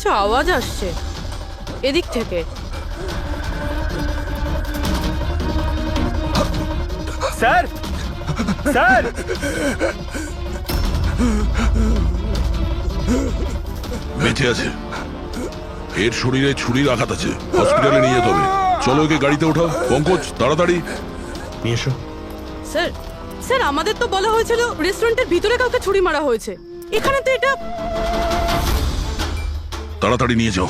কিছু আওয়াজ আসছে এদিক থেকে। স্যার, স্যার, বেঁচে আছে। এর শরীরে ছুরির আঘাত আছে, হসপিটালে নিয়ে যেতে হবে। চলো ওকে গাড়িতে ওঠাও। পঙ্কজ, তাড়াতাড়ি নিয়ে এসো। স্যার, স্যার আমাদের তো বলা হয়েছিল রেস্টুরেন্টের ভিতরে কাউকে ছুরি মারা হয়েছে, এখানে তো এটা। তাড়াতাড়ি নিয়ে যাও।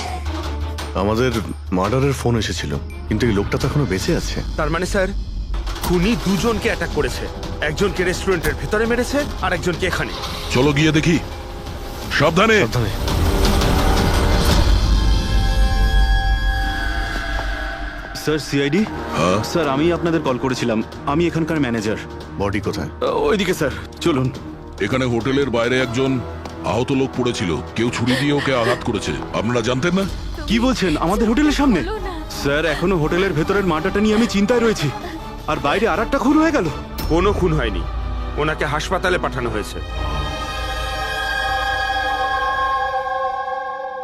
আমাদের মার্ডারের ফোন এসেছিল, কিন্তু এই লোকটা তো এখনো বেঁচে আছে। তার মানে স্যার খুনি দুজনকে অ্যাটাক করেছে, একজনকে রেস্টুরেন্টের ভেতরে মেরেছে আর একজনকে এখানে। চলো গিয়ে দেখি। সাবধানে। সাবধানে। Sir, CID. হ্যাঁ? স্যার, আমি আপনাদের কল করেছিলাম। আমি এখানকার ম্যানেজার। বডি কোথায়? ওইদিকে স্যার, চলুন। এখানে হোটেলের বাইরে একজন আহত লোক পড়েছিল, কেউ ছুরি দিয়ে ওকে আঘাত করেছে। আপনারা জানতেন না? কি বলছেন? আমাদের হোটেলের সামনে? স্যার, এখনো হোটেলের ভেতরের মার্ডারটা নিয়ে আমি চিন্তায় রয়েছি। আর বাইরে আর একটা খুন হয়ে গেল। কোনো খুন হয়নি, ওনাকে হাসপাতালে পাঠানো হয়েছে।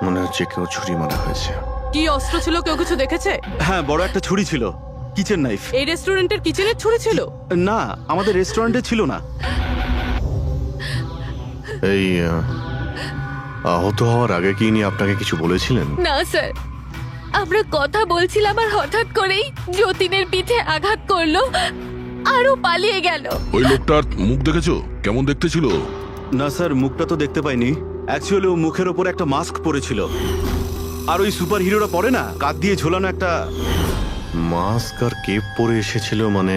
মনে হচ্ছে কেউ ছুরি মারা হয়েছে। কি অস্ত্র ছিল, কেউ কিছু দেখেছে? হ্যাঁ, বড় একটা ছুরি ছিল, কিচেন নাইফ। এই রেস্টুরেন্টের কিচেনের ছুরি ছিল? না, আমাদের রেস্টুরেন্টে ছিল না। এই আহত হওয়ার আগে কি ইনি আপনাকে কিছু বলেছিলেন? না স্যার, আমরা কথা বলছিলাম আর হঠাৎ করেই যতীনের পিঠে আঘাত করলো আরও পালিয়ে গেল। ওই লোকটার মুখ দেখেছো? কেমন দেখতে ছিল? না স্যার, মুখটা তো দেখতে পাইনি। অ্যাকচুয়ালি ও মুখের ওপর একটা মাস্ক পরেছিল। আর ওই সুপার হিরোরা পরে না, কাঁধ দিয়ে ঝোলানো একটা। মাস্ক আর কেপ পরে এসেছিল, মানে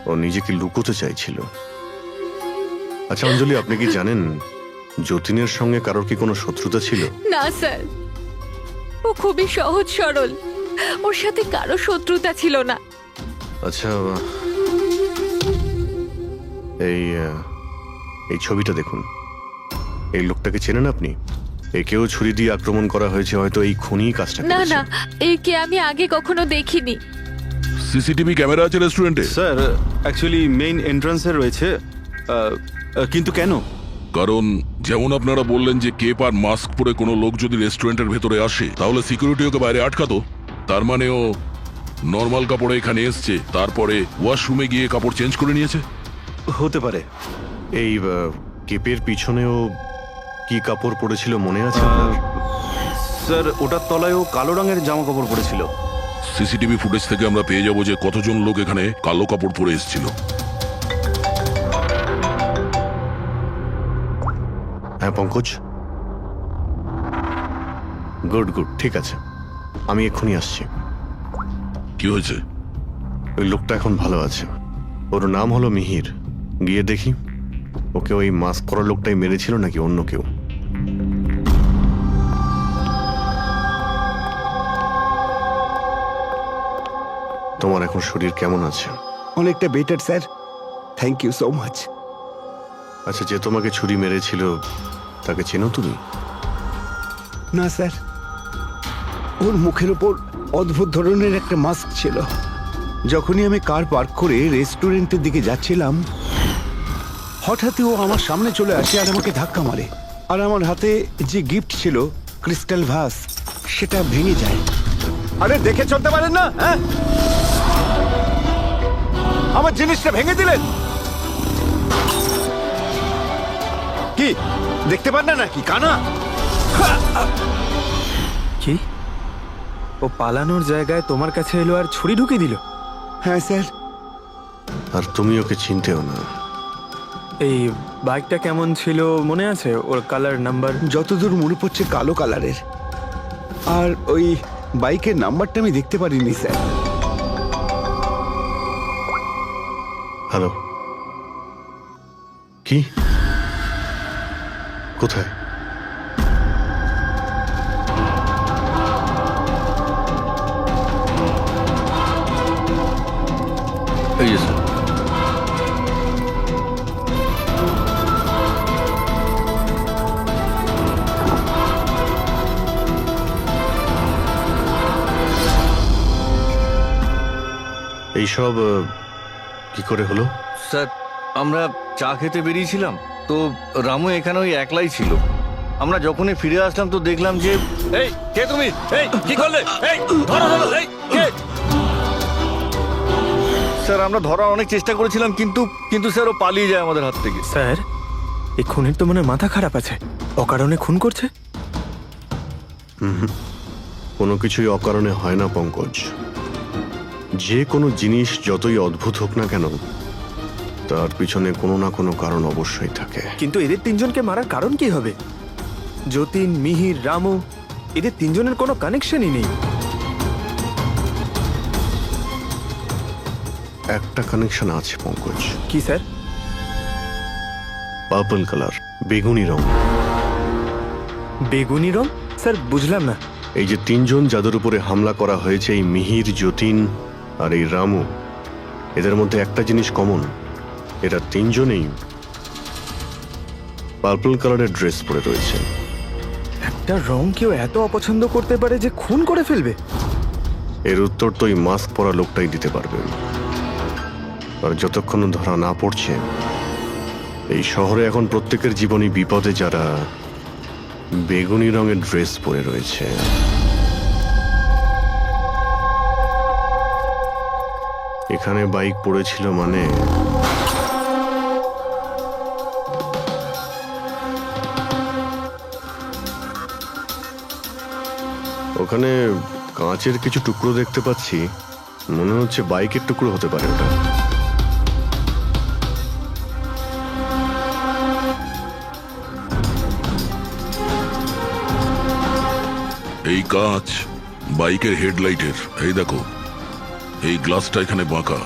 ও নিজেকে লুকোতে চাইছিল। আচ্ছা অঞ্জলি, আপনি কি জানেন যতীনের সঙ্গে কারোর কি কোনো শত্রুতা ছিল? না স্যার, ও খুবই সহজ সরল, ওর সাথে কারো শত্রুতা ছিল না। আচ্ছা, এই এই ছবিটা দেখুন। এই লোকটাকে চেনেন আপনি? একেও ছুরি দিয়ে আক্রমণ করা হয়েছে, হয়তো এই খুনি কাজটা না করেছে। না, একে আমি আগে কখনো দেখিনি। সিসিটিভি ক্যামেরা আছে রেস্টুরেন্টে? স্যার, অ্যাকচুয়ালি মেইন এন্ট্রান্সে রয়েছে। কিন্তু কেন? কারণ যেমন আপনারা বললেন যে কেপ আর মাস্ক পরে কোনো লোক যদি রেস্টুরেন্টের ভেতরে আসে, তাহলে সিকিউরিটি ওকে বাইরে আটকাতো। তার মানে ও নর্মাল কাপড়ে এখানে এসছে, তারপরে ওয়াশরুমে গিয়ে কাপড় চেঞ্জ করে নিয়েছে। হতে পারে। এই কেপের পিছনেও কি কাপড় পরেছিল মনে আছে আপনার? স্যার, ওটার তলায় ও কালো রঙের জামা কাপড় পরেছিল। সিসিটিভি ফুটেজ থেকে আমরা পেয়ে যাবো যে কতজন লোক এখানে কালো কাপড় পরে এসেছিল। হ্যাঁ পঙ্কজ, গুড গুড, ঠিক আছে, আমি এক্ষুনি আসছি। কি হয়েছে? ওই লোকটা এখন ভালো আছে, ওর নাম হলো মিহির। গিয়ে দেখি ওকে ওই মাস্ক পরা লোকটাই মেরেছিল নাকি অন্য কেউ। তোমার এখন শরীর কেমন আছে? অনেকটা better sir, thank you so much. আচ্ছা, যে তোমাকে ছুরি মেরেছিল তাকে চেনো তুমি? না স্যার, ওর মুখের ওপর অদ্ভুত ধরনের একটা মাস্ক ছিল। যখনই আমি কার পার্ক করে রেস্টুরেন্টের দিকে যাচ্ছিলাম, হঠাৎই ও আমার সামনে চলে আসে আর আমাকে ধাক্কা মারে। আর আমার হাতে যে গিফট ছিল, ক্রিস্টাল ভাস, সেটা ভেঙে যায়। আরে দেখে চলতে পারেন না? হ্যাঁ, আমার জিনিসটা ভেঙে দিলেন। কি দেখতে পান না নাকি কানা? কি? ও পালানোর জায়গায় তোমার কাছে এলো আর ছুরি ঢুকিয়ে দিল? হ্যাঁ স্যার। আর তুমি ওকে চিনতেও না? এই বাইকটা কেমন ছিল মনে আছে? ওর কালার, নাম্বার? যতদূর মনে পড়ছে কালো কালারের। আর ওই বাইকের নাম্বারটা আমি দেখতে পারিনি স্যার। হ্যালো, কি কোথায়? এই যে স্যার। এইসব কি করে হলো? স্যার, আমরা চা খেতে বেরিয়েছিলাম, তো রামু এখানে ওই একলাই ছিল। আমরা যখনই ফিরে আসলাম তো দেখলাম যে এই কে তুমি? এই কি করলে? এই ধরো ধরো, এই কে? স্যার আমরা ধরার অনেক চেষ্টা করেছিলাম কিন্তু কিন্তু স্যার ও পালিয়ে যায় আমাদের হাত থেকে। স্যার এই খুনের তো মনে হয় মাথা খারাপ আছে, অকারণে খুন করছে। কোনো কিছুই অকারণে হয় না পঙ্কজ। যে কোনো জিনিস যতই অদ্ভুত হোক না কেন, তার পিছনে কোনো না কোনো কারণ অবশ্যই থাকে। কিন্তু এদের তিনজনকে মারার কারণ কি হবে? যতীন, মিহির, রামু, এদের তিনজনের কোনো কানেকশনই নেই। একটা কানেকশন আছে পঙ্কজ। কি স্যার? পার্পল কালার, বেগুনি রং। বেগুনি রং? স্যার বুঝলাম না। এই যে তিনজন যাদের উপরে হামলা করা হয়েছে, এই মিহির, যতীন আর এই রামু, এদের মধ্যে একটা জিনিস কমন, এরা তিনজনেই পার্পল কালারের ড্রেস পরে রয়েছে। একটা রং কেউ এত অপছন্দ করতে পারে যে খুন করে ফেলবে? এর উত্তর তো এই মাস্ক পরা লোকটাই দিতে পারবে। আর যতক্ষণ ধরা না পড়ছে, এই শহরে এখন প্রত্যেকের জীবনই বিপদে যারা বেগুনি রঙের ড্রেস পরে রয়েছে। এখানে বাইক পড়েছিল মানে ওখানে কাঁচের কিছু টুকরো দেখতে পাচ্ছি, মনে হচ্ছে বাইকের টুকরো হতে পারে ওটা। এই কাঁচ বাইকের হেডলাইটের। এই দেখো, এই গ্লাসটা এখানে বাঁকা।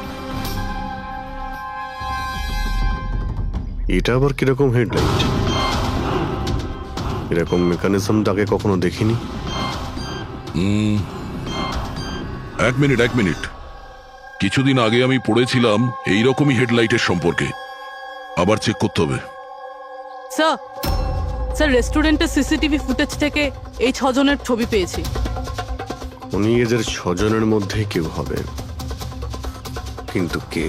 এটা আবার কিরকম হেডলাইট? এরকম মেকানিজম আগে কখনো দেখিনি। এক মিনিট। কিছুদিন আগে আমি পড়েছিলাম এইরকমই হেডলাইটের সম্পর্কে। আবার চেক করতে হবে। স্যার রেস্টুরেন্টের সিসিটিভি ফুটেজ থেকে এই 6 জনের ছবি পেয়েছি। উনি এদের 6 জনের মধ্যে কেউ হবে, কিন্তু কে?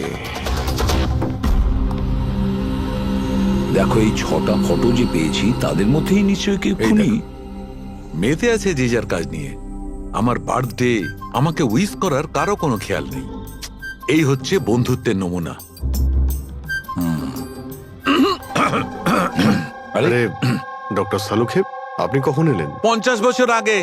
দেখো এই 6টা ফটো যে পেয়েছি তাদের মধ্যেই নিশ্চয়ই কেউ খুনি। মেতে আছে যে যার কাজ নিয়ে। আমার বার্থডে, আমাকে উইশ করার কারো কোনো খেয়াল নেই। এই হচ্ছে বন্ধুত্বের নমুনা। আরে ডক্টর সালুখে, আপনি কখন এলেন? 50 বছর আগে।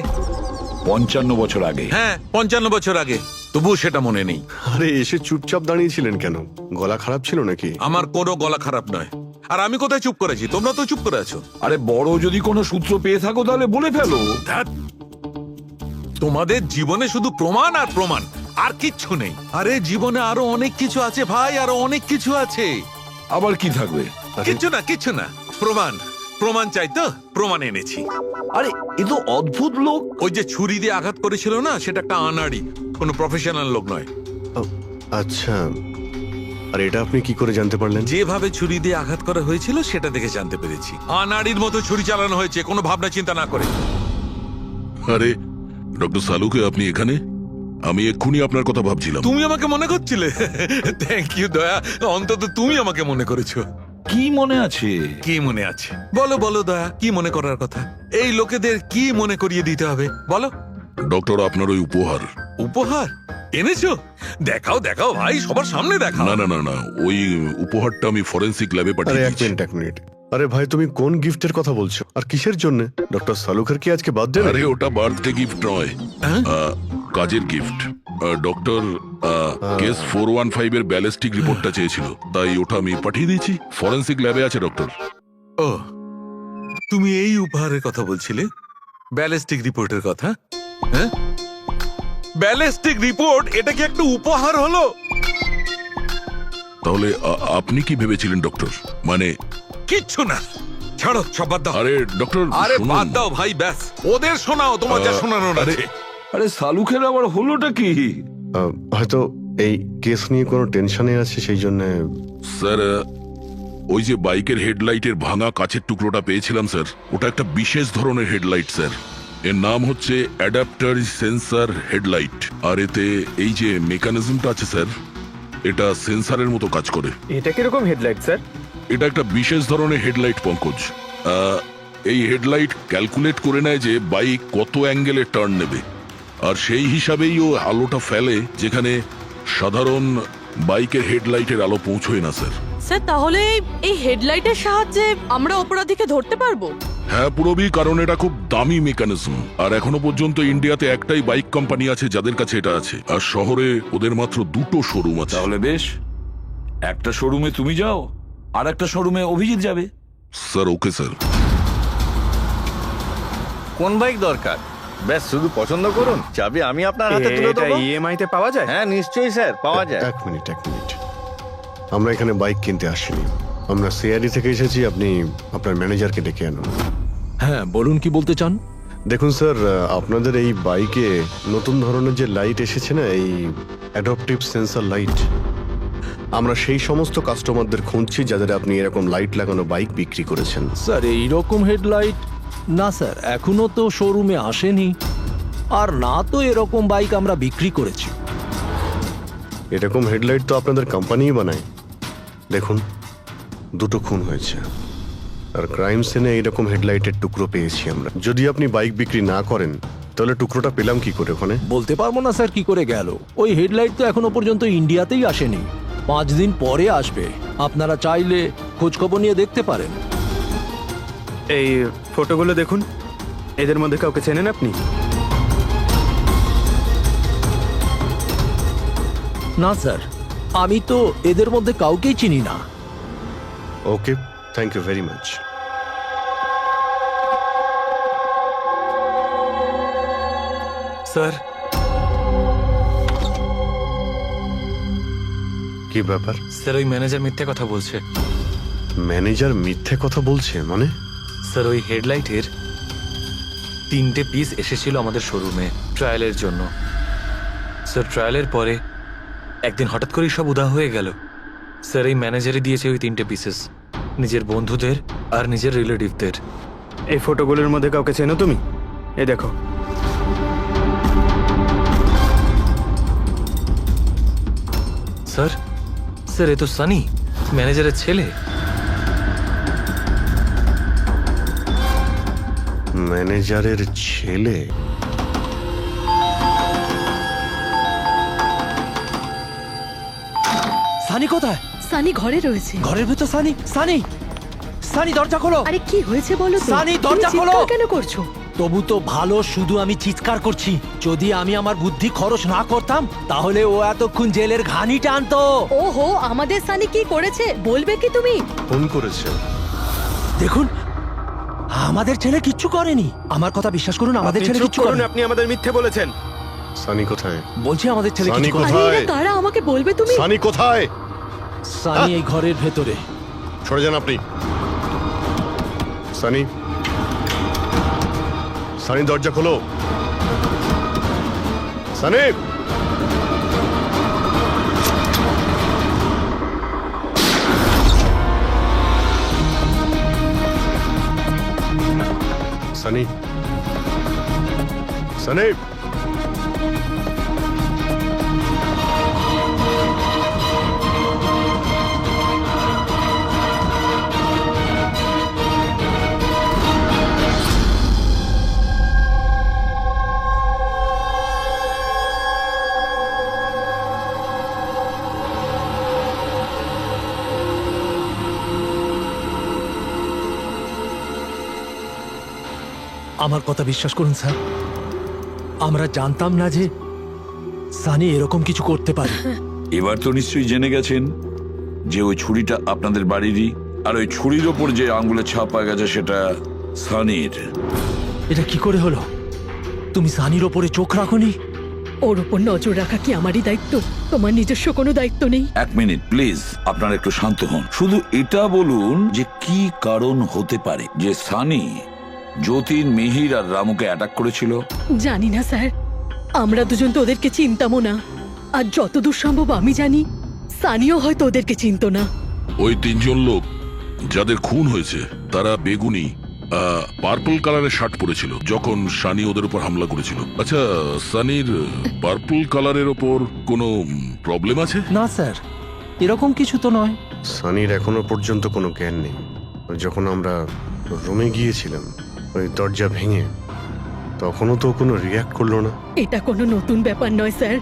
55 বছর আগে। হ্যাঁ 55 বছর আগে, তবুও সেটা মনে নেই। আরে এসে চুপচাপ দাঁড়িয়েছিলেন কেন? গলা খারাপ ছিল নাকি? আমার কোনো গলা খারাপ নয়। আর আমি কোথায় চুপ করেছি? তোমরা তো চুপ করে আছো। আরে বড় যদি কোনো সূত্র পেয়ে থাকো তাহলে বলে ফেলো। ধ্যাৎ। তোমাদের জীবনে শুধু প্রমাণ আর প্রমাণ, আর কিচ্ছু নেই। আরে জীবনে আরো অনেক কিছু আছে ভাই, আরো অনেক কিছু আছে। আবার কি থাকবে? কিচ্ছু না। প্রমাণ চাই তো, প্রমাণ এনেছি। আরে এ তো অদ্ভুত লোক। ওই যে ছুরি দিয়ে আঘাত করেছিল না, সেটা একটা আনাড়ি, কোনো প্রফেশনাল লোক নয়। আচ্ছা, আর এটা আপনি কি করে জানতে পারলেন? যেভাবে ছুরি দিয়ে আঘাত করা হয়েছিল সেটা দেখে জানতে পেরেছি। আনাড়ির মতো ছুরি চালানো হয়েছে, কোনো ভাবনা চিন্তা না করে। আরে ডক্টর সালুকে, আপনি এখানে? আমি এক্ষুনি আপনার কথা ভাবছিলাম। তুমি আমাকে মনে করছিলে? থ্যাংক ইউ দয়া, অন্তত তুমি আমাকে মনে করেছো। কি মনে আছে? কি মনে আছে বলো দয়া, কি মনে করার কথা? এই লোকেদের কি মনে করিয়ে দিতে হবে বলো। ডক্টর, আপনার ওই উপহার এনেছো? দেখাও ভাই, সবার সামনে দেখাও। না, ওই উপহারটা আমি ফরেন্সিক ল্যাবে আরে পাঠিয়ে এক মিনিট। আরে ভাই, তুমি কোন গিফটের কথা বলছো আর কিসের জন্য? ডক্টর সালুখের কি আজকে বার্থডে? আরে ওটা বার্থডে গিফট নয়, কাজের গিফট। ডক্টর কেস 415 এর ব্যালিস্টিক রিপোর্টটা চেয়েছিল, তাই ওটা আমি পাঠিয়ে দিয়েছি। ফরেন্সিক ল্যাবে আছে ডক্টর। ও, তুমি এই উপহারের কথা বলছিলে? ব্যালিস্টিক রিপোর্টের কথা? হ্যাঁ, ব্যালিস্টিক রিপোর্ট, এটা কি একটা উপহার হলো? তাহলে আপনি কি ভেবেছিলেন ডক্টর? মানে কিচ্ছু না, ছাড়ো, সব বাদ দাও। আরে ডক্টর, আরে শুনুন। বাদ দাও ভাই, ব্যাস ওদের শোনাও তোমার যা শোনানোর আছে। আরে সালুখের আবার হলোটা কি? হয়তো এই কেস নিয়ে কোনো টেনশনে আছে, সেই জন্য। স্যার, ওই যে বাইকের হেডলাইটের ভাঙা কাচের টুকরোটা পেয়েছিলাম স্যার, ওটা একটা বিশেষ ধরনের হেডলাইট স্যার। এর নাম হচ্ছে অ্যাডাপ্টার সেন্সর হেডলাইট। আর এতে এই যে মেকানিজমটা আছে স্যার, এটা সেন্সরের মতো কাজ করে। এটা কিরকম হেডলাইট স্যার? এটা একটা বিশেষ ধরনের হেডলাইট পঙ্কজ। এই হেডলাইট ক্যালকুলেট করে নেয় যে বাইক কত অ্যাঙ্গেলে টার্ন নেবে, আর সেই হিসাবেই ও আলোটা ফেলে যেখানে সাধারণ বাইকের হেডলাইটের আলো পৌঁছয় না স্যার। স্যার তাহলে এই হেডলাইটের সাহায্যে আমরা অপরাধীকে ধরতে পারবো? হ্যাঁ পুরবি, কারণ এটা খুব দামি মেকানিজম, আর এখনো পর্যন্ত ইন্ডিয়াতে একটাই বাইক কোম্পানি আছে যাদের কাছে এটা আছে, আর শহরে ওদের মাত্র 2টো শোরুম আছে। তাহলে বেশ, একটা শোরুমে তুমি যাও আর একটা শোরুমে অভিজিৎ যাবে। Sir okay sir. কোন বাইক দরকার ব্যাস শুধু পছন্দ করুন, চাবি আমি আপনার হাতে তুলে দেবো। ইএমআই তে পাওয়া যায়? হ্যাঁ নিশ্চয়ই স্যার, পাওয়া যায়। এক মিনিট। আমরা এখানে বাইক কিনতে আসিনি, আমরা সিআরডি থেকে এসেছি। আপনি আপনার ম্যানেজারকে ডেকে আনুন। হ্যাঁ বলুন, কি বলতে চান? দেখুন স্যার, আপনাদের এই বাইকে নতুন ধরনের যে লাইট এসেছে না, এই অ্যাডপটিভ সেন্সর লাইট, আমরা সেই সমস্ত কাস্টমারদের খুঁজছি যাদের আপনি এরকম লাইট লাগানো বাইক বিক্রি করেছেন। স্যার এইরকম হেডলাইট না স্যার, এখনো তো শোরুমে আসেনি, আর না তো এরকম বাইক আমরা বিক্রি করেছি। এরকম হেডলাইট তো আপনাদের কোম্পানিই বানায়। দেখুন, 2টো খুন হয়েছে, আর ক্রাইম সিনে এইরকম হেডলাইটের টুকরো পেয়েছি আমরা। যদি আপনি বাইক বিক্রি না করেন তাহলে টুকরোটা পেলাম কি করে ওখানে? বলতে পারবো না স্যার কি করে গেল। ওই হেডলাইট তো এখনো পর্যন্ত ইন্ডিয়াতেই আসেনি, 5 দিন পরে আসবে। আপনারা চাইলে খোঁজ খবর নিয়ে দেখতে পারেন। এই ফটোগুলো দেখুন, এদের মধ্যে কাউকে চেনেন আপনি? না স্যার, আমি তো এদের মধ্যে কাউকেই চিনি না। Okay, thank you very much. Sir কি ব্যাপার? স্যার ওই ম্যানেজার মিথ্যে কথা বলছে। ম্যানেজার মিথ্যে কথা বলছে মানে? স্যার ওই হেডলাইটের 3টে পিস এসেছিল আমাদের শোরুমে ট্রায়ালের জন্য। স্যার ট্রায়ালের পরে একদিন হঠাৎ করেই সব উধাও হয়ে গেল। স্যার এই ম্যানেজারই দিয়েছে ওই 3টে পিসেস, নিজের বন্ধুদের আর নিজের রিলেটিভদের। এই ফটোগুলোর মধ্যে কাউকে চেনো তুমি? এই দেখো। স্যার স্যার এ তো সানি, ম্যানেজারের ছেলে। ম্যানেজারের ছেলে? সানি কোথায়? সানি ঘরে রয়েছে। ঘরের ভেতর সানি? সানি, সানি দরজা খোলো। আরে কি হয়েছে বলো তো? সানি দরজা খোলো। কেন করছো? তবু তো ভালো, শুধু আমি চিৎকার করছি। যদি আমি আমার বুদ্ধি খরচ না করতাম তাহলে ও এতক্ষণ জেলের ঘানি টানতো। ওহো, আমাদের সানি কি করেছে বলবে কি তুমি? ফোন করেছে। দেখুন, আমাদের ছেলে কিচ্ছু করেনি। আমার কথা বিশ্বাস করুন, আমাদের ছেলে কিচ্ছু করেনি। আপনি আমাদের মিথ্যে বলেছেন। সানি কোথায়? বলছি আমাদের ছেলে সানি কিচ্ছু করেনি। কোথায়? কারা আমাকে বলবে তুমি? সানি কোথায়? সানি এই ঘরের ভেতরে। সরে যান আপনি। সানি, সানি দরজা খোলো। সানি, সানি, সানি। আমার কথা বিশ্বাস করুন স্যার, আমরা জানতাম না যে সানি এরকম কিছু করতে পারে। এবার তো নিশ্চয়ই জেনে গেছেন যে ওই ছুরিটা আপনাদের বাড়িরই, আর ওই ছুরির ওপর যে আঙ্গুলের ছাপ পাওয়া গেছে সেটা সানির। এটা কি করে হলো? তুমি সানির ওপরে চোখ রাখোনি? ওর উপর নজর রাখা কি আমারই দায়িত্ব? তোমার নিজস্ব কোনো দায়িত্ব নেই? 1 মিনিট প্লিজ, আপনারা একটু শান্ত হন। শুধু এটা বলুন যে কি কারণ হতে পারে যে সানি যতীন, মিহির আর রামুকে অ্যাটাক করেছিল। জানি না স্যার, আমরা দুজন তো ওদেরকে চিনতামও না, আর যতদূর সম্ভব আমি জানি সানিও হয়তো ওদেরকে চিনতো না। ওই 3জন লোক যাদের খুন হয়েছে তারা বেগুনি পার্পল কালারের শার্ট পরেছিল যখন সানি ওদের উপর হামলা করেছিল। আচ্ছা, সানির পার্পল কালারের ওপর কোনো প্রবলেম আছে? না স্যার, এরকম কিছু তো নয়। সানির এখনো পর্যন্ত কোনো জ্ঞান নেই। যখন আমরা রুমে গিয়েছিলাম ওই দরজা ভেঙে, তখনও তো কোনো রিয়াক্ট করলো না। এটা কোনো নতুন ব্যাপার নয় স্যার,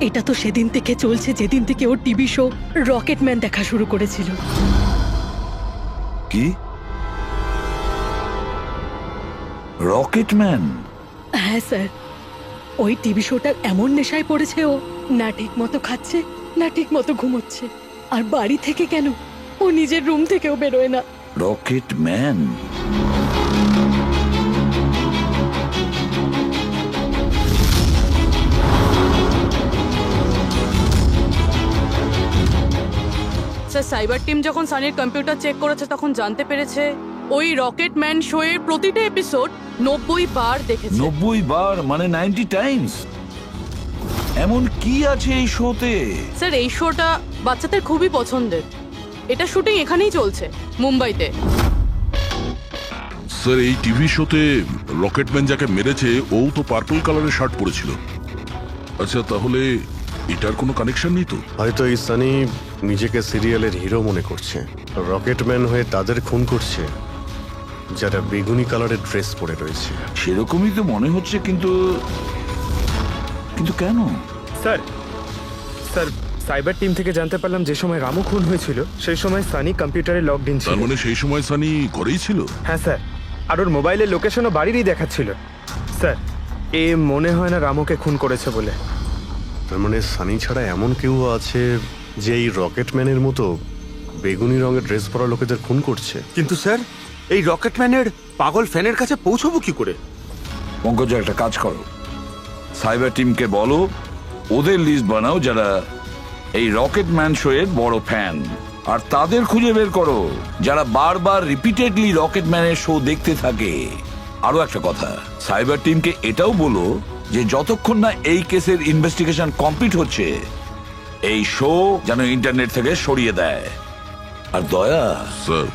এটা তো সেদিন থেকে চলছে যেদিন থেকে ওর টিভি শো রকেটম্যান দেখা শুরু করেছিল। কি রকেটম্যান? হ্যাঁ স্যার, ওই টিভি শোটার এমন নেশায় পড়েছে ও, না ঠিক মতো খাচ্ছে না ঠিক মতো ঘুমোচ্ছে, আর বাড়ি থেকে কেন, ও নিজের রুম থেকেও বেরোয় না। রকেটম্যান? স্যার, সাইবার টিম যখন সানির কম্পিউটার চেক করেছে তখন জানতে পেরেছে ওই রকেটম্যান শো এর প্রতিটা এপিসোড 90 বার দেখেছে। 90 বার মানে 90 টাইমস? এমন কি আছে এই শোতে? স্যার, এই শোটা বাচ্চাদের খুবই পছন্দের। এটা শুটিং এখানেই চলছে, মুম্বাইতে। স্যার, এই টিভি শোতে রকেটম্যান যাকে মেরেছে ও তো পার্পল কালারের শার্ট পরেছিল। আচ্ছা, তাহলে এটার কোনো কানেকশন নেই তো? হয়তো এই সানি নিজেকে সিরিয়ালের হিরো মনে করছে, রকেটম্যান হয়ে তাদের খুন করছে যারা বেগুনি কালারের ড্রেস পরে রয়েছে। সেরকমই তো মনে হচ্ছে, কিন্তু কিন্তু কেন? স্যার, সাইবার টিম থেকে জানতে পারলাম যে সময় রামু খুন হয়েছিল সেই সময় সানি কম্পিউটারে লগড ইন ছিল। তার মানে সেই সময় সানি ঘরেই ছিল? হ্যাঁ স্যার, আর ওর মোবাইলের লোকেশনও বাড়িরই দেখাচ্ছিল। স্যার, এ মনে হয় না রামুকে খুন করেছে বলে। তার মানে সানি ছাড়া এমন কেউ আছে যে এই রকেটম্যানের মতো বেগুনি রঙের ড্রেস পরা লোকেদের খুন করছে। কিন্তু স্যার, এই রকেটম্যানের পাগল ফ্যানের কাছে পৌঁছবো কি করে? পঙ্কজ, একটা কাজ করো, সাইবার টিমকে বলো ওদের লিস্ট বানাও যারা এই রকেটম্যান শো এর বড় ফ্যান, আর তাদের খুঁজে বের করো যারা বারবার রিপিটেডলি রকেটম্যানের শো দেখতে থাকে। আরো একটা কথা, সাইবার টিমকে এটাও বলো যে যতক্ষণ না এই কেসের ইনভেস্টিগেশন কমপ্লিট হচ্ছে এই শো যেন ইন্টারনেট থেকে সরিয়ে দেয়। আর দয়া স্যার,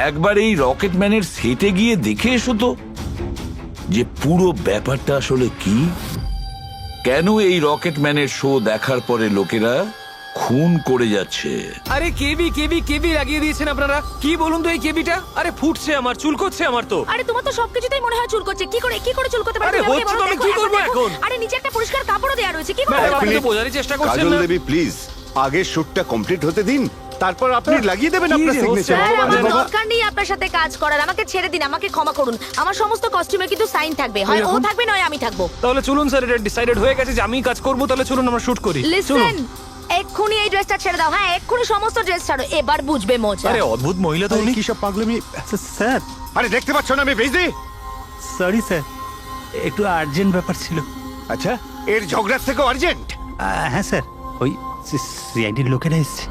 একবার এই রকেটম্যানের সেটে গিয়ে দেখে এসো তো যে পুরো ব্যাপারটা আসলে কি, কেন এই রকেটম্যানের শো দেখার পরে লোকেরা খুন করে যাচ্ছে। আরে কেবি কেবি কেবি লাগিয়ে দিয়েছেন আপনারা। কি বলুন তো এই কেবিটা? আরে ফুটছে আমার, চুলকোচ্ছে আমার তো। আরে তোমার তো সবকিছুতেই মনে হয় চুল করছে। কি করে চুল করতে পারো? আরে হচ্ছে তো, আমি কি করব এখন? আরে নিচে একটা পরিষ্কার কাপড়ও দেয়া রয়েছে, কি করে? আপনি তো বোঝারই চেষ্টা করছেন কাজল না। দেবী প্লিজ, আগে শুটটা কমপ্লিট হতে দিন, তারপর আপনি লাগিয়ে দেবেন আপনার সিগনেচার। স্যার, আমার দরকার নেই আপনার সাথে কাজ করার, আমাকে ছেড়ে দিন, আমাকে ক্ষমা করুন। আমার সমস্ত কস্টিউমে কিন্তু সাইন থাকবে, হয় ও থাকবে নয় আমি থাকবো। তাহলে চলুন স্যার, এটা ডিসাইডেড হয়ে গেছে যে আমি কাজ করব, তাহলে চলুন আমরা শুট করি। লিসেন, এক্ষুনি এই ড্রেসটা ছেড়ে দাও। হ্যাঁ, এক্ষুনি সমস্ত ড্রেস ছাড়ো, এবার বুঝবে মজা। আরে অদ্ভুত মহিলা তো উনি। কি সব পাগলামি স্যার? আরে দেখতে পাচ্ছ না আমি বিজি? সরি স্যার, একটু আর্জেন্ট ব্যাপার ছিল। আচ্ছা, এর ঝগড়ার থেকেও আর্জেন্ট? হ্যাঁ স্যার, ওই সিআইডির লোকেরা এসছে।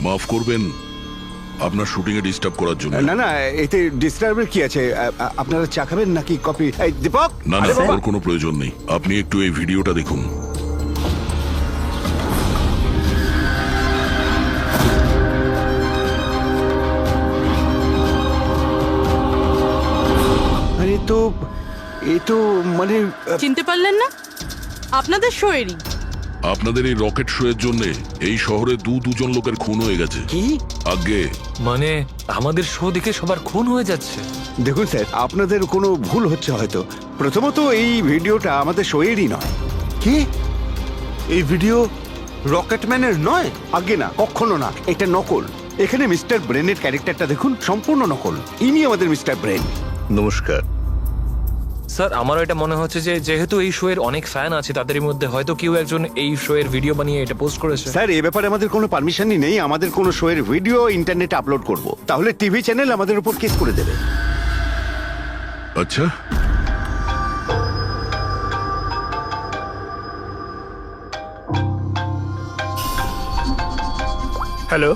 মাফ করবেন আপনার শুটিং এ ডিস্টার্ব করার জন্য। না না, এতে ডিস্টার্বের কি আছে? আপনারা চা খাবেন নাকি কফি? এই দীপক, না না, ওর কোনো প্রয়োজন নেই। আপনি একটু এই ভিডিওটা দেখুন। আরে এ তো মানে চিনতে পারলেন না? আপনাদের শো এরই। আপনাদের এই রকেট শো এর জন্য এই শহরে দুজন লোকের খুন হয়ে গেছে। কি? আগে মানে আমাদের শো দেখে সবার খুন হয়ে যাচ্ছে? দেখুন স্যার, আপনাদের কোনো ভুল হচ্ছে হয়তো। প্রথমত এই ভিডিওটা আমাদের শোয়েরই নয়। কি? এই ভিডিও রকেটম্যানের নয়? আগে না, কখনো না, এটা নকল। এখানে মিস্টার ব্রেনের ক্যারেক্টারটা দেখুন, সম্পূর্ণ নকল। ইনি আমাদের মিস্টার ব্রেন। নমস্কার স্যার, আমারও এটা মনে হচ্ছে যে যেহেতু এই শো এর অনেক ফ্যান আছে, তাদের মধ্যে হয়তো কেউ একজন এই শো এর ভিডিও বানিয়ে এটা পোস্ট করেছে। স্যার, এ ব্যাপারে আমাদের কোনো পারমিশনই নেই। আমাদের কোনো শোয়ের ভিডিও ইন্টারনেটে আপলোড করব, তাহলে টিভি চ্যানেল আমাদের উপর কেস করে দেবে। আচ্ছা, হ্যালো,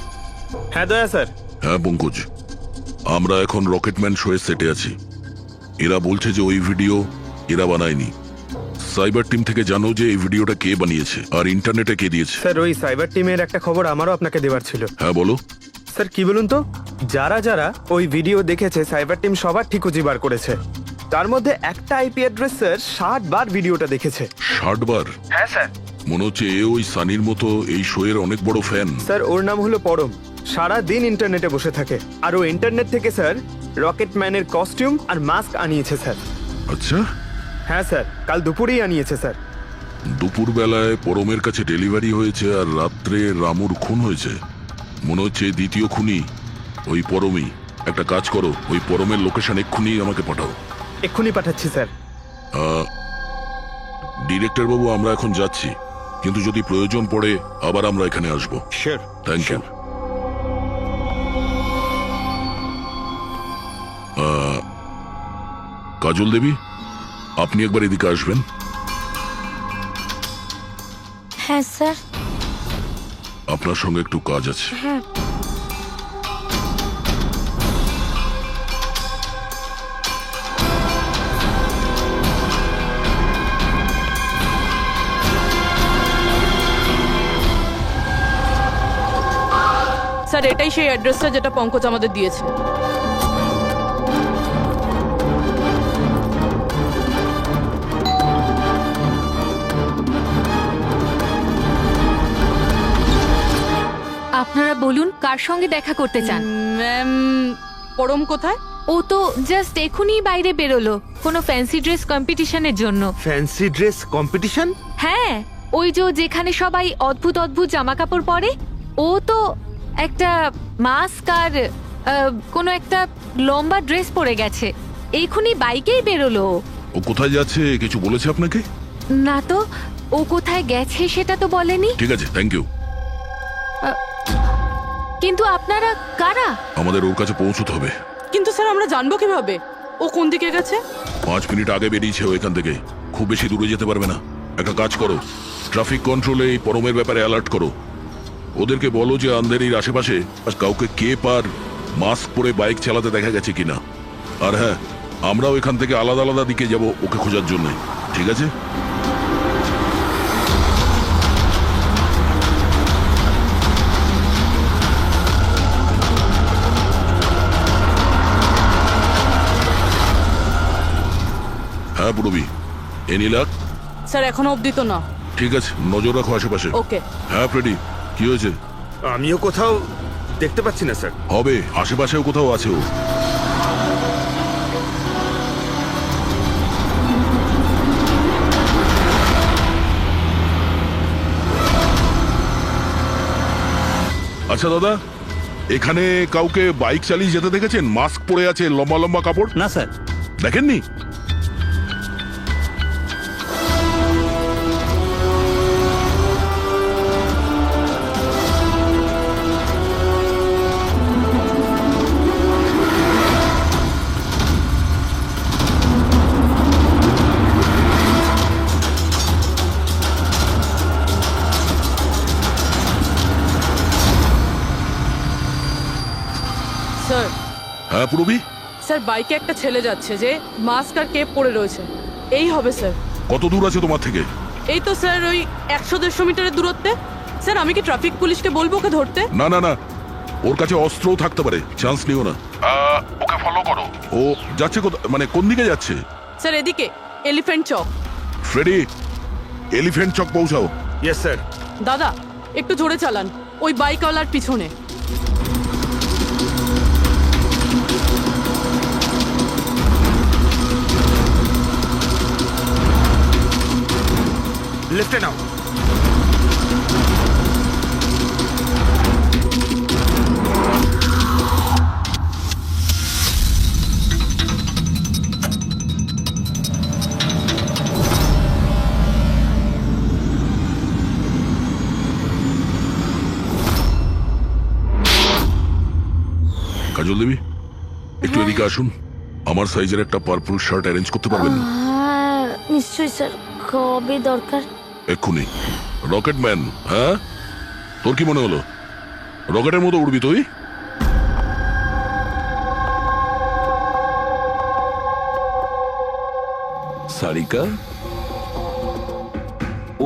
হ্যাঁ দয়া স্যার। হ্যাঁ পঙ্কজ, আমরা এখন রকেটম্যান শো এর সেটে আছি। এরা বলছে যে ওই ভিডিও এরা বানায়নি। সাইবার টিম থেকে জানো যে এই ভিডিওটা কে বানিয়েছে আর ইন্টারনেটে কে দিয়েছে? স্যার, ওই সাইবার টিমের একটা খবর আমারও আপনাকে দেওয়ার ছিল। হ্যাঁ বলো। স্যার, কি বলুন তো, যারা যারা ওই ভিডিও দেখেছে সাইবার টিম সবার ঠিকুজি বার করেছে। তার মধ্যে একটা আইপি অ্যাড্রেস স্যার 60 বার ভিডিওটা দেখেছে। 60 বার? হ্যাঁ স্যার। মনে হচ্ছে এ ওই সানির মতো এই শো এর অনেক বড় ফ্যান। স্যার ওর নাম হলো পরম, সারা দিন ইন্টারনেটে বসে থাকে। আর ও ইন্টারনেট থেকে স্যার রকেট ম্যানের কস্টিউম আর মাস্ক আনিয়েছে স্যার। আচ্ছা। হ্যাঁ স্যার, কাল দুপুরেই আনিয়েছে স্যার। দুপুর বেলায় পরমের কাছে ডেলিভারি হয়েছে আর রাত্রে রামুর খুন হয়েছে। মনে হচ্ছে দ্বিতীয় খুনি ওই পরমই। একটা কাজ করো, ওই পরমের লোকেশন এক্ষুনি আমাকে পাঠাও। এক্ষুনি পাঠাচ্ছি স্যার। ডিরেক্টর বাবু, আমরা এখন যাচ্ছি, কিন্তু যদি প্রয়োজন পড়ে আবার আমরা এখানে আসবো। Sure. Thank you. Kajal Devi, আপনি একবার এদিকে আসবেন। হ্যাঁ স্যার। আপনার সঙ্গে একটু কাজ আছে। হ্যাঁ। স্যার এটাই সেই অ্যাড্রেসটা যেটা পঙ্কজ আমাদের দিয়েছে। আপনারা বলুন কার সঙ্গে দেখা করতে চান? ম্যাম, পরম কোথায়? ও তো জাস্ট এখনই বাইরে বেরোলো কোনো ফ্যান্সি ড্রেস কম্পিটিশনের জন্য। Fancy dress competition? হ্যাঁ, ওই যে যেখানে সবাই অদ্ভুত অদ্ভুত জামা কাপড় পরে, ও তো একটা মাস্ক আর কোনো একটা লম্বা ড্রেস পরে গেছে। এখনই বাইকেই বেরোলো। ও কোথায় যাচ্ছে কিছু বলেছে আপনাকে? না তো, ও কোথায় গেছে সেটা তো বলেনি। ঠিক আছে, থ্যাংক ইউ। কিন্তু আপনারা কারা? আমাদের ওর কাছে পৌঁছতে হবে। কিন্তু স্যার আমরা জানবো কিভাবে ও কোন দিকে গেছে? 5 মিনিট আগে বেরিয়েছে ও এখান থেকে, খুব বেশি দূরে যেতে পারবে না। একটা কাজ করো, ট্রাফিক কন্ট্রোলে এই পরমের ব্যাপারে অ্যালার্ট করো। ওদেরকে বলো যে আন্ধেরির আশেপাশে কাউকে কেপ আর মাস্ক পরে বাইক চালাতে দেখা গেছে কিনা। আর হ্যাঁ, আমরাও এখান থেকে আলাদা আলাদা দিকে যাব ওকে খোঁজার জন্য। ঠিক আছে? হ্যাঁ পুরবি, এনিলাক। স্যার এখনো অবধি তো না। ঠিক আছে, নজর রাখো আশেপাশে। ওকে। হ্যাঁ ফ্রেডি, কি হয়েছে? আমিও কোথাও দেখতে পাচ্ছি না স্যার। হবে, আশেপাশেও কোথাও আছে ও। আচ্ছা দাদা, এখানে কাউকে বাইক চালিয়ে যেতে দেখেছেন? মাস্ক পরে আছে, লম্বা লম্বা কাপড়? না স্যার। দেখেননি? স্যার। হ্যাঁ পুরবি। স্যার বাইকে একটা ছেলে যাচ্ছে যে মাস্ক আর কেপ পরে রয়েছে। এই হবে স্যার। কত দূর আছে তোমার থেকে? এই তো স্যার ওই 100-150 মিটারের দূরত্বে। স্যার আমি কি ট্রাফিক পুলিশকে বলবো ওকে ধরতে? না না না, ওর কাছে অস্ত্রও থাকতে পারে, চান্স নিও না। ওকে ফলো করো। ও যাচ্ছে মানে কোন দিকে যাচ্ছে? স্যার এদিকে, elephant chalk. Freddie, elephant chalk পৌঁছাও। Yes sir. দাদা একটু জোরে চালান, ওই বাইকওয়ালার পিছনে। লেফটে নাও। কাজল দেবী, একটু এদিকে আসুন। আমার সাইজের একটা পার্পল শার্ট অ্যারেঞ্জ করতে পারবেন? নিশ্চয়ই স্যার, কবে দরকার? এক্ষুনি। রকেট ম্যান, হ্যাঁ? তোর কি মনে হলো রকেটের মতো উড়বি তুই? সারিকা,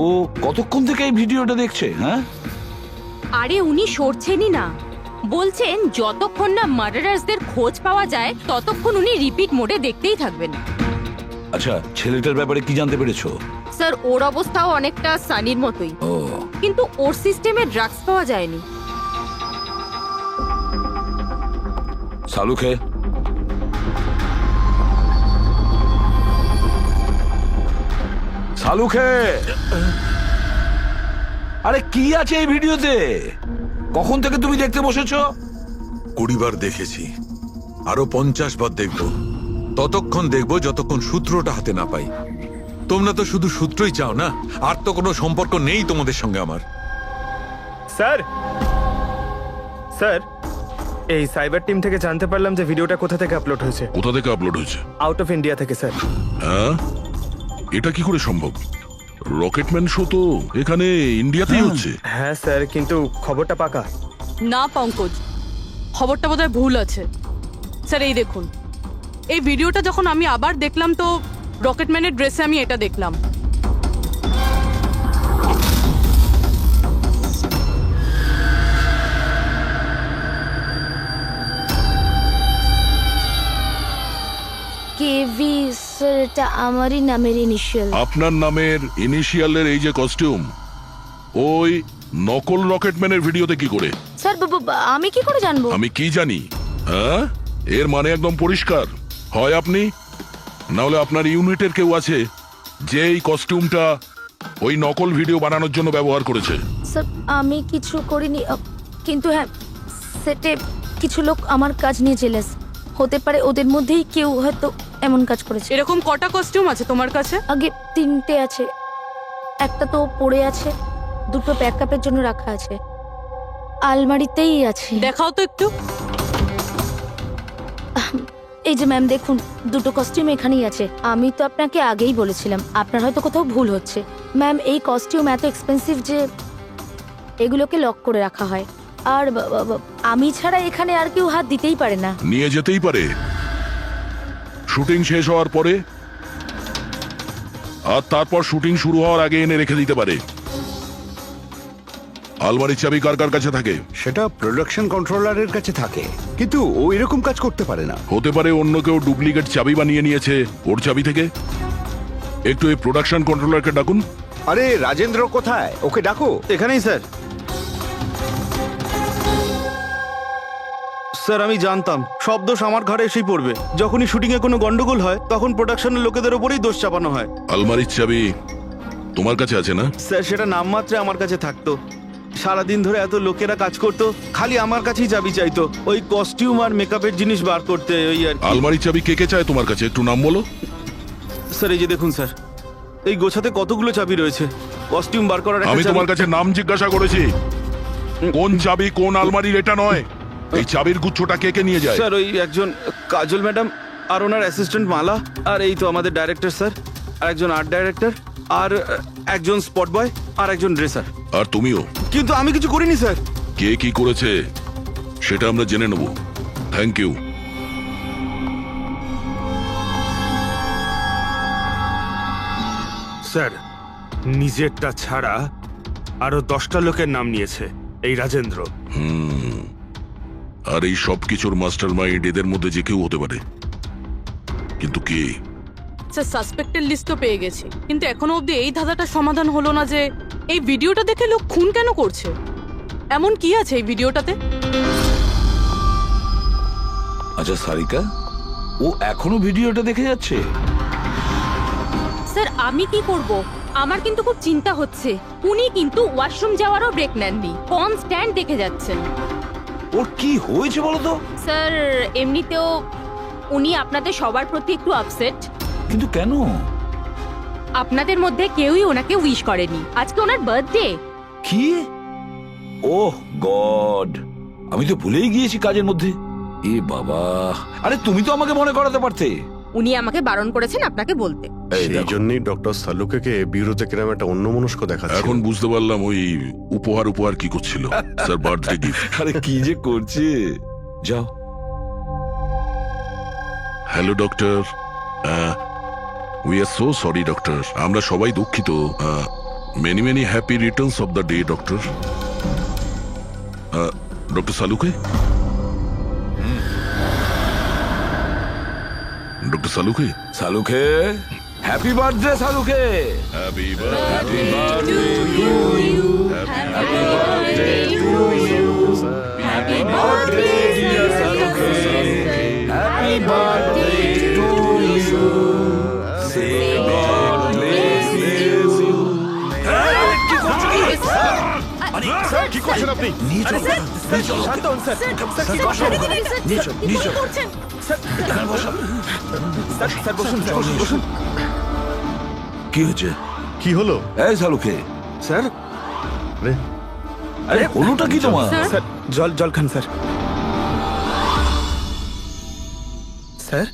ও কতক্ষণ থেকে এই ভিডিওটা দেখছে? হ্যাঁ, আরে উনি সরছেনই না, বলছেন যতক্ষণ না মার্ডারার্সদের খোঁজ পাওয়া যায় ততক্ষণ উনি রিপিট মোডে দেখতেই থাকবেন। আচ্ছা, ছেলেটার ব্যাপারে কি জানতে পেরেছো? স্যার ওর অবস্থাও অনেকটা সানির মতোই, ও কিন্তু ওর সিস্টেমে ড্রাগস পাওয়া যায়নি। সালুখে, সালুখে, আরে কি আছে এই ভিডিওতে? কখন থেকে তুমি দেখতে বসেছো? 20 বার দেখেছি, আরো 50 বার দেখবো। ততক্ষণ দেখবো যতক্ষণ সূত্রটা হাতে না পাই। তোমরা তো শুধু সূত্রই চাও না, আর তো কোনো সম্পর্ক নেই তোমাদের সঙ্গে আমার। স্যার স্যার, এই সাইবার টিম থেকে জানতে পারলাম যে ভিডিওটা কোথা থেকে আপলোড হয়েছে। কোথা থেকে আপলোড হয়েছে? আউট অফ ইন্ডিয়া থেকে স্যার। হ্যাঁ, এটা কি করে সম্ভব? রকেটম্যান শো তো এখানে ইন্ডিয়াতেই হচ্ছে। হ্যাঁ স্যার, কিন্তু খবরটা পাকা। না পঙ্কজ, খবরটা বোধহয় ভুল আছে। স্যার এই দেখুন, এই ভিডিওটা যখন আমি আবার দেখলাম তো রকেটম্যানের ড্রেসে আমি এটা দেখলাম। কেভি স্যার, এটা আমারই নামের ইনিশিয়াল। আপনার নামের ইনিশিয়ালের এই যে কস্টিউম, ওই নকল রকেটম্যানের ভিডিওতে কি করে? স্যার আমি কি করে জানবো? আমি কি জানি? হ্যাঁ, এর মানে একদম পরিষ্কার, হয় আপনি না হলে আপনার ইউনিটের কেউ আছে যে এই কস্টিউমটা ওই নকল ভিডিও বানানোর জন্য ব্যবহার করেছে। স্যার আমি কিছু করিনি, কিন্তু হ্যাঁ সেটে কিছু লোক আমার কাজ নিয়ে জেলাস। হতে পারে ওদের মধ্যেই কেউ হয়তো এমন কাজ করেছে। এরকম কটা কস্টিউম আছে তোমার কাছে? আগে 3টে আছে, একটা তো পড়ে আছে, 2টো ব্যাকআপের জন্য রাখা আছে, আলমারিতেই আছে। দেখাও তো একটু। এই যে ম্যাম দেখুন, 2টো কস্টিউম এখানেই আছে। আমি তো আপনাকে আগেই বলেছিলাম, আপনার হয়তো কোথাও ভুল হচ্ছে। ম্যাম এই কস্টিউম এত এক্সপেন্সিভ যে এগুলোকে লক করে রাখা হয়, আর আমি ছাড়া এখানে আর কেউ হাত দিতেই পারে না। নিয়ে যেতেই পারে শুটিং শেষ হওয়ার পরে, আর তারপর শুটিং শুরু হওয়ার আগে এনে রেখে দিতে পারে। আলমারির চাবি কার কার কাছে থাকে? সেটা প্রোডাকশন কন্ট্রোলারের কাছে থাকে, কিন্তু ও এরকম কাজ করতে পারে না। হতে পারে অন্য কেউ ডুপ্লিকেট চাবি বানিয়ে নিয়েছে ওর চাবি থেকে। একটু এই প্রোডাকশন কন্ট্রোলারকে ডাকুন। আরে রাজেন্দ্র কোথায়? ওকে ডাকো। এখানেই স্যার। স্যার আমি জানতাম সব দোষ আমার ঘাড়ে এসেই পড়বে। যখনই শুটিং এ কোনো গন্ডগোল হয় তখন প্রোডাকশনের লোকেদের উপরেই দোষ চাপানো হয়। আলমারির চাবি তোমার কাছে আছে না? স্যার সেটা নামমাত্রে আমার কাছে থাকতো। সারাদিন ধরে এত লোকেরা কাজ করতো, খালি আমার কাছেই চাবি চাইতো ওই কস্টিউম আর মেকআপের জিনিস বার করতে। ওই আর আলমারির চাবি কে কে চায় তোমার কাছে? একটু নাম বলো। স্যার এই যে দেখুন স্যার, এই গোছাতে কতগুলো চাবি রয়েছে। কস্টিউম বার করার আমি তোমার কাছে নাম জিজ্ঞাসা করেছি, কোন চাবি কোন আলমারির এটা নয়। এই চাবির গুচ্ছটা কে কে নিয়ে যায়? স্যার ওই একজন কাজল ম্যাডাম, আর ওনার অ্যাসিস্ট্যান্ট মালা, আর এই তো আমাদের ডাইরেক্টর স্যার, আর একজন আর্ট ডাইরেক্টর, আর একজন স্পট বয়, আর একজন ড্রেসার। আর তুমিও? কিন্তু আমি কিছু করিনি স্যার। কে কি করেছে সেটা আমরা জেনে নেব। Thank you. স্যার, নিজেরটা ছাড়া আরো 10টা লোকের নাম নিয়েছে এই রাজেন্দ্র। আর এই সব কিছুর মাস্টার মাইন্ড এদের মধ্যে যে কেউ হতে পারে, কিন্তু কে? স্যার সাসপেক্টের লিস্ট তো পেয়ে গেছি, কিন্তু এখনো অবধি এই ধাঁধাটা সমাধান হলো না যে এই ভিডিওটা দেখে লোক খুন কেন করছে। এমন কি আছে এই ভিডিওটাতে? আচ্ছা সারিকা, ও এখনো ভিডিওটা দেখে যাচ্ছে? স্যার আমি কি করব? আমার কিন্তু খুব চিন্তা হচ্ছে। উনি কিন্তু ওয়াশরুম যাওয়ারও ব্রেক নেননি, কনস্ট্যান্ট দেখে যাচ্ছেন। ওর কি হয়েছে বলো তো? স্যার এমনিতেও উনি আপনাদের সবার প্রতি একটু আপসেট। কিন্তু কেন? আপনাদের মধ্যে কেউই ওনাকে উইশ করেনি। আজকে ওনার বার্থডে। কি? ওহ গড, আমি তো ভুলেই গিয়েছি কাজের মধ্যে। এ বাবা, আরে তুমি তো আমাকে মনে করাতে পারতে। উনি আমাকে বারণ করেছেন আপনাকে বলতে। সেই জন্যই ডক্টর সালুকে বিউরোতে কিরম একটা অন্যমনস্ক দেখাচ্ছে। এখন বুঝতে পারলাম ওই উপহার কি করছিল। Sir birthday gift. আরে কি যে করছে। যাও। Hello doctor, we are so sorry doctor, আমরা সবাই দুঃখিত। Many many happy returns of the day doctor. Doctor Saluke, doctor Saluke, Saluke happy birthday Saluke. Happy birthday to you, happy birthday to you, happy birthday dear Saluke, happy birthday to you, say God bless you. কি করছেন আপনি? শান্ত হন, sir. Sir, কি করছেন? Sir, বসুন, বসুন। কি হয়েছে? কি হলো? এই সালুকে, স্যার আরে হলোটা কি তোমার? স্যার জল খান স্যার। স্যার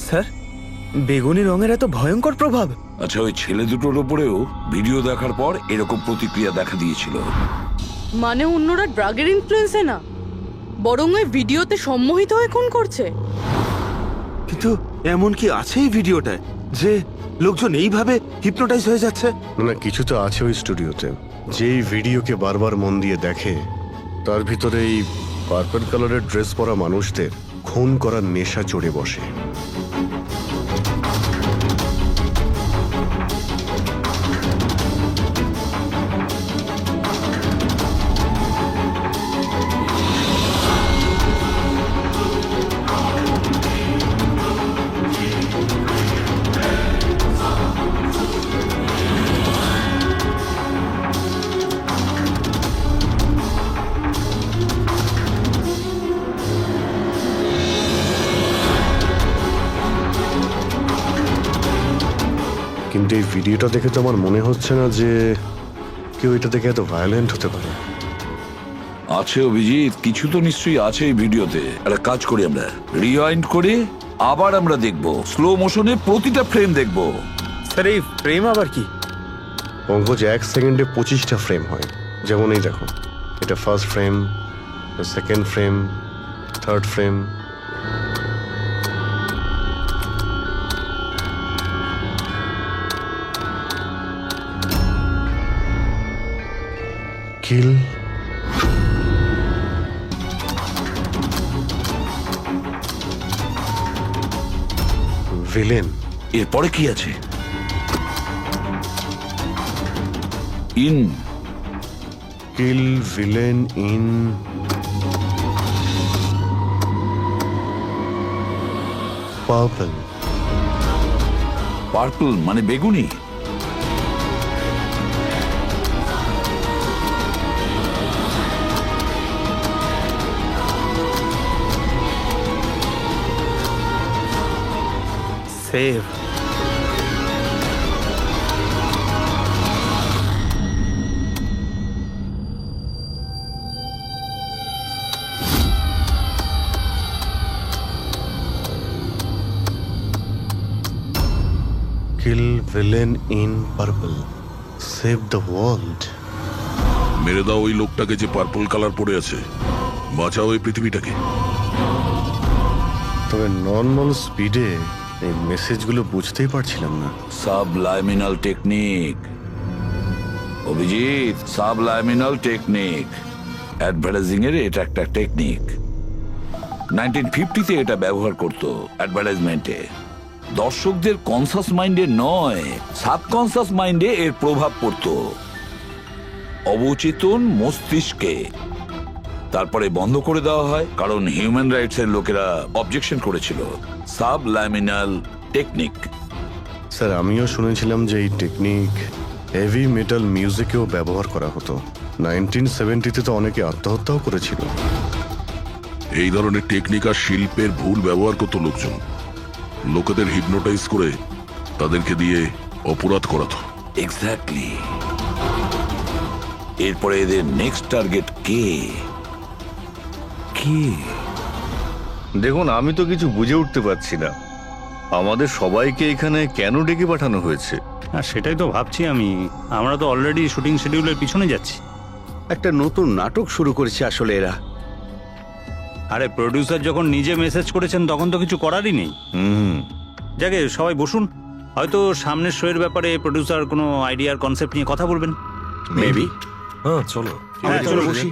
স্যার বেগুনি রঙের এত ভয়ঙ্কর প্রভাব। আচ্ছা, ওই ছেলে দুটোর ওপরেও ভিডিও দেখার পর এরকম প্রতিক্রিয়া দেখা দিয়েছিল। মানে অন্যরা ড্রাগের ইনফ্লুয়েন্সে না, বরং ওই ভিডিওতে সম্মোহিত হয়ে খুন করছে। কিন্তু এমন কি আছে এই ভিডিওটায় যে লোকজন এইভাবে হিপনোটাইজ হয়ে যাচ্ছে? না, কিছু তো আছে ওই স্টুডিওতে। যেই ভিডিওকে বারবার মন দিয়ে দেখে তার ভিতরে এই পার্পল কালারের ড্রেস পরা মানুষদের খুন করার নেশা চড়ে বসে। কিন্তু এই ভিডিওটা দেখে তো আমার মনে হচ্ছে না যে কেউ এটা দেখে এত ভায়োলেন্ট হতে পারে। আছে অভিজিৎ, কিছু তো নিশ্চয়ই আছে এই ভিডিওতে। একটা কাজ করি, আমরা রিওয়াইন্ড করে আবার আমরা দেখব, স্লো মোশনে প্রতিটা ফ্রেম দেখব। স্যার এই ফ্রেম আবার কি? পঙ্কজ, 1 সেকেন্ডে 25টা ফ্রেম হয়। যেমন এই দেখো, এটা first frame, second frame, third frame. Kill, villain. এরপরে কি আছে? In, kill, villain, in, purple. Purple মানে বেগুনি? Save. Kill, villain, in, purple, save the world. মেরে দাও ওই লোকটাকে যে পার্পল কালার পরে আছে, বাঁচাও এই পৃথিবীটাকে। তবে নর্মাল স্পিডে এই মেসেজগুলো বুঝতেই পারছিলাম না। সাবলাইমিনাল টেকনিক অভিজিৎ, সাবলাইমিনাল টেকনিক। অ্যাডভার্টাইজিং এর এটা একটা টেকনিক। 1950-তে এটা ব্যবহার করতো অ্যাডভার্টাইজমেন্টে। দর্শকদের কনসাস মাইন্ডে নয়, সাবকনসাস মাইন্ডে এর প্রভাব পড়তো, অবচেতন মস্তিষ্কে। তারপরে বন্ধ করে দেওয়া হয়, কারণ হিউম্যান রাইটস এর লোকেরা অবজেকশন করেছিল। সাবলাইমিনাল টেকনিক। স্যার, আমিও শুনেছিলাম যে এই টেকনিক হেভি মেটাল মিউজিকেও ব্যবহার করা হতো। 1970-তে তো অনেকে আত্মহত্যাও করেছিল। এই ধরনের টেকনিক আর শিল্পের ভুল ব্যবহার করতো লোকজন। লোকেদের হিপনোটাইজ করে তাদেরকে দিয়ে অপরাধ করাতো। এক্স্যাক্টলি। এরপরে এদের নেক্সট টার্গেট কে? দেখুন, আমি তো কিছু বুঝে উঠতে পারছি না। আমাদের সবাইকে এখানে কেন ডেকে পাঠানো হয়েছে? আর সেটাই তো ভাবছি আমি। আমরা তো অলরেডি শুটিং শিডিউলের পিছনে যাচ্ছি। একটা নতুন নাটক শুরু করেছে আসলে এরা। আরে প্রডিউসার যখন নিজে মেসেজ করেছেন তখন তো কিছু করারই নেই। যাকে সবাই বসুন, হয়তো সামনের শোয়ের ব্যাপারে প্রডিউসার কোনো আইডিয়ার কনসেপ্ট নিয়ে কথা বলবেন। মেবি। হ্যাঁ চলো, চলো বসি।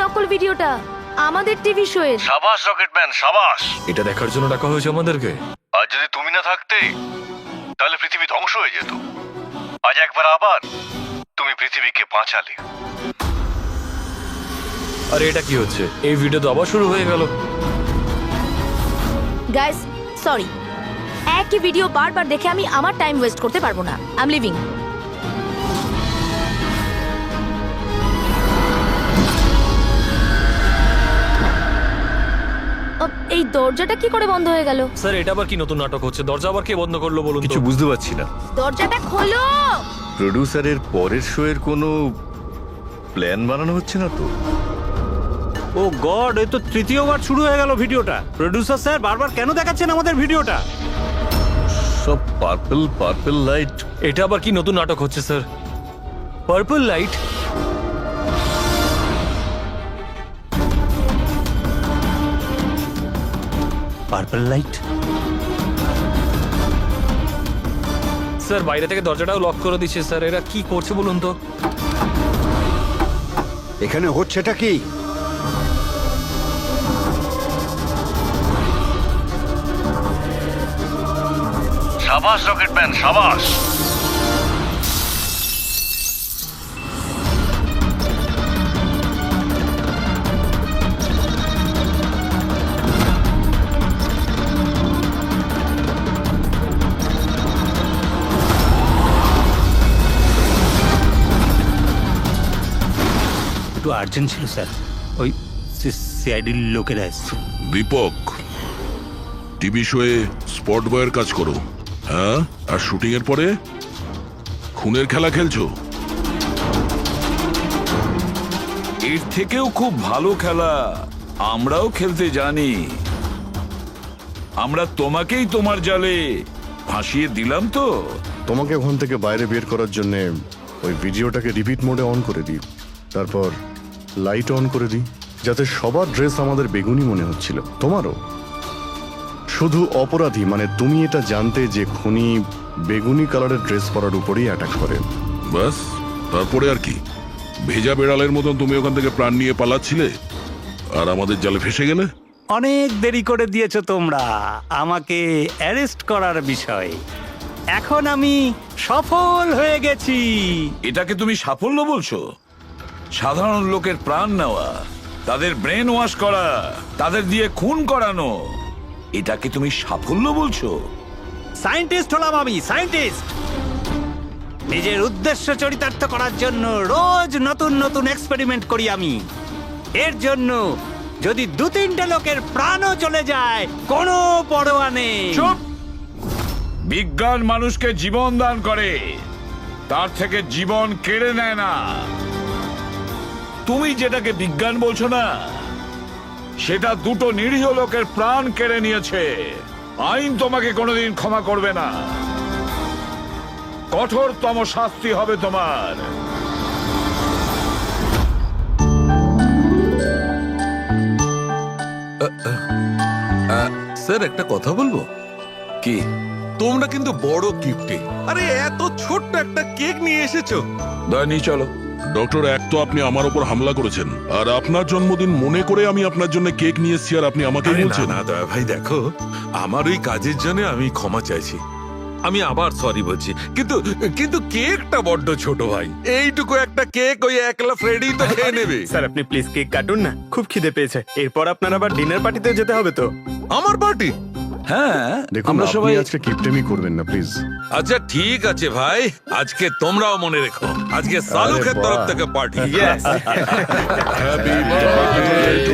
নকল ভিডিওটা আমাদের টিভি শোয়ের। সাবাস রকেটম্যান সাবাস। এটা দেখার জন্য ডাকা হয়েছে আমাদেরকে। আর যদি তুমি না থাকতে তাহলে পৃথিবী ধ্বংস হয়ে যেত। আজ একবার আবার তুমি পৃথিবীকে বাঁচালে। আরে এটা কি হচ্ছে? এই ভিডিও তো আবার শুরু হয়ে গেল। গাইস সরি, একই ভিডিও বারবার দেখে আমি আমার টাইম ওয়েস্ট করতে পারবো না। I am living. এই দরজাটা কি করে বন্ধ হয়ে গেল? স্যার এটা আবার কি নতুন নাটক হচ্ছে? দরজা আবার কে বন্ধ করলো বলুন? কিছু বুঝতে পারছি না। দরজাটা খোলো। প্রডিউসারের পরের শো এর কোনো প্ল্যান বানানো হচ্ছে না তো? ও গড, এ তো তৃতীয়বার শুরু হয়ে গেল ভিডিওটা। প্রোডিউসার স্যার বারবার কেন দেখাচ্ছেন আমাদের ভিডিওটা? সব পার্পল লাইট। এটা আবার কি নতুন নাটক হচ্ছে sir? Purple light? Purple light? Sir বাইরে থেকে দরজাটাও লক করে দিচ্ছে স্যার। এরা কি করছে বলুন তো? এখানে হচ্ছেটা কি? সাবাস রকেটম্যান সাবাস। একটু আর্জেন্ট ছিল স্যার, ওই সিআইডির লোকেরা এসছে। দীপক, টিভি শোয়ে স্পট বয়ের কাজ করো, হ্যাঁ? আর শুটিং এর পরে খুনের খেলা খেলছো? এর থেকেও খুব ভালো খেলা আমরাও খেলতে জানি। আমরা তোমাকেই তোমার জালে ফাঁসিয়ে দিলাম তো। তোমাকে ওখান থেকে বাইরে বের করার জন্য ওই ভিডিওটাকে রিপিট মোডে অন করে দিই, তারপর লাইট অন করে দিই, যাতে সবার ড্রেস আমাদের বেগুনি মনে হচ্ছিল, তোমারও। শুধু অপরাধী মানে তুমি এটা জানতে যে খুনি বেগুনি কালারের ড্রেস পরার উপরেই অ্যাটাক করে। বাস, তারপরে আর কি? ভেজা বেড়ালের মতন তুমি ওখান থেকে প্রাণ নিয়ে পালাচ্ছিলে আর আমাদের জালে ফেসে গেলে। অনেক দেরি করে দিয়েছো তোমরা আমাকে অ্যারেস্ট করার বিষয়। এখন আমি সফল হয়ে গেছি। এটাকে তুমি সাফল্য বলছো? সাধারণ লোকের প্রাণ নেওয়া, তাদের ব্রেন ওয়াশ করা, তাদের দিয়ে খুন করানো, এটাকে তুমি সাফল্য বলছো? সায়েন্টিস্ট হলাম আমি, সায়েন্টিস্ট। নিজের উদ্দেশ্য চরিতার্থ করার জন্য রোজ নতুন নতুন এক্সপেরিমেন্ট করি আমি। এর জন্য যদি 2-3টে লোকের প্রাণও চলে যায় কোনো পরোয়া নেই। চুপ! বিজ্ঞান মানুষকে জীবন দান করে, তার থেকে জীবন কেড়ে নেয় না। তুমি যেটাকে বিজ্ঞান বলছো না, সেটা 2টো নিরীহ লোকের প্রাণ কেড়ে নিয়েছে। আইন তোমাকে কোনোদিন ক্ষমা করবে না। কঠোরতম শাস্তি হবে তোমার। স্যার একটা কথা বলবো কি? তোমরা কিন্তু বড় গিফটে, আরে এত ছোট্ট একটা কেক নিয়ে এসেছো। দয়নি চলো। ডক্টর, এক তো আপনি আমার উপর হামলা করেছেন, আর আপনার জন্মদিন মনে করে আমি আপনার জন্য কেক নিয়ে এসেছি, আর আপনি আমাকে আরে বলছেন? না দয়া ভাই, দেখো আমার ওই কাজের জন্য আমি ক্ষমা চাইছি। আমি আবার সরি বলছি, কিন্তু কিন্তু কেকটা বড্ড ছোট ভাই। এইটুকু একটা কেক ওই একলা ফ্রেডি তো খেয়ে নেবে। স্যার আপনি প্লিজ কেক কাটুন না, খুব খিদে পেয়েছে। এরপর আপনার আবার ডিনার পার্টিতে যেতে হবে তো। আমার পার্টি? হ্যাঁ, দেখুন আমরা আপনি সবাই আজকে কিপটেমি করবেন না প্লিজ। আচ্ছা ঠিক আছে ভাই, আজকে তোমরাও মনে রেখো, আজকে সালুকের বাহ। তরফ থেকে পার্টি। Happy birthday two